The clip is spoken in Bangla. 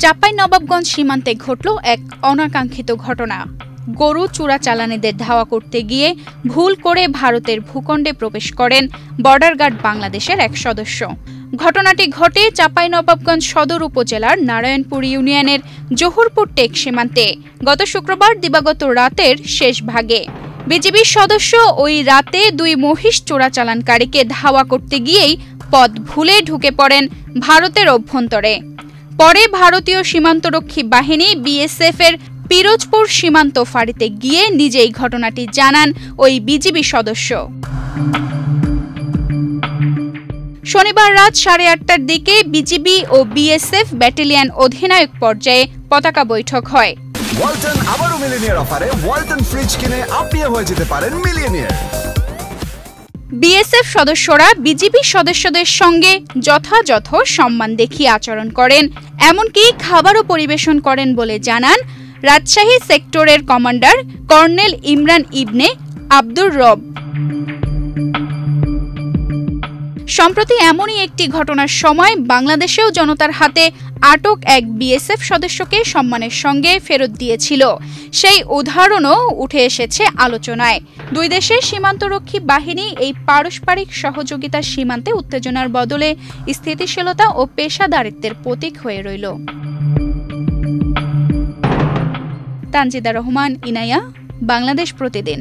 চাঁপাইনবাবগঞ্জ সীমান্তে ঘটল এক অনাকাঙ্ক্ষিত ঘটনা। গরু চোরাচালানিদের ধাওয়া করতে গিয়ে ভুল করে ভারতের ভূখণ্ডে প্রবেশ করেন বর্ডার গার্ড বাংলাদেশের এক সদস্য। ঘটনাটি ঘটে চাঁপাইনবাবগঞ্জ সদর উপজেলার নারায়ণপুর ইউনিয়নের জহুরপুর টেক সীমান্তে গত শুক্রবার দিবাগত রাতের শেষ ভাগে। বিজিবির সদস্য ওই রাতে দুই মহিষ চোরাচালানকারীকে ধাওয়া করতে গিয়েই পথ ভুলে ঢুকে পড়েন ভারতের অভ্যন্তরে। পরে ভারতীয় সীমান্তরক্ষী বাহিনী বিএসএফ এর পিরোজপুর সীমান্ত ফাঁড়িতে গিয়ে নিজেই ঘটনাটি জানান ওই বিজিবি সদস্য। শনিবার রাত 8:30টার দিকে বিজিবি ও বিএসএফ ব্যাটালিয়ন অধিনায়ক পর্যায়ে পতাকা বৈঠক হয়। ওয়ালটন আবারও মিলিয়নিয়ার অফারে ওয়ালটন ফ্রিজ কিনে আপনিও হয়ে যেতে পারেন মিলিয়নিয়ার। বিএসএফ সদস্যরা বিজিবি সদস্যদের সঙ্গে যথাযথ সম্মান দেখিয়ে আচরণ করেন, এমনকি খাবারও পরিবেশন করেন বলে জানান রাজশাহী সেক্টরের কমান্ডার কর্নেল ইমরান ইবনে আব্দুর রব। সম্প্রতি এমনই একটি ঘটনার সময় বাংলাদেশেও জনতার হাতে আটক এক বিএসএফ সদস্যকে সম্মানের সঙ্গে ফেরত দিয়েছিল। সেই উদাহরণও উঠে এসেছে আলোচনায়। দুই দেশের সীমান্তরক্ষী বাহিনী এই পারস্পরিক সহযোগিতার সীমান্তে উত্তেজনার বদলে স্থিতিশীলতা ও পেশাদারিত্বের প্রতীক হয়ে রইল। তানজিদা রহমান, ইনায়া, বাংলাদেশ প্রতিদিন।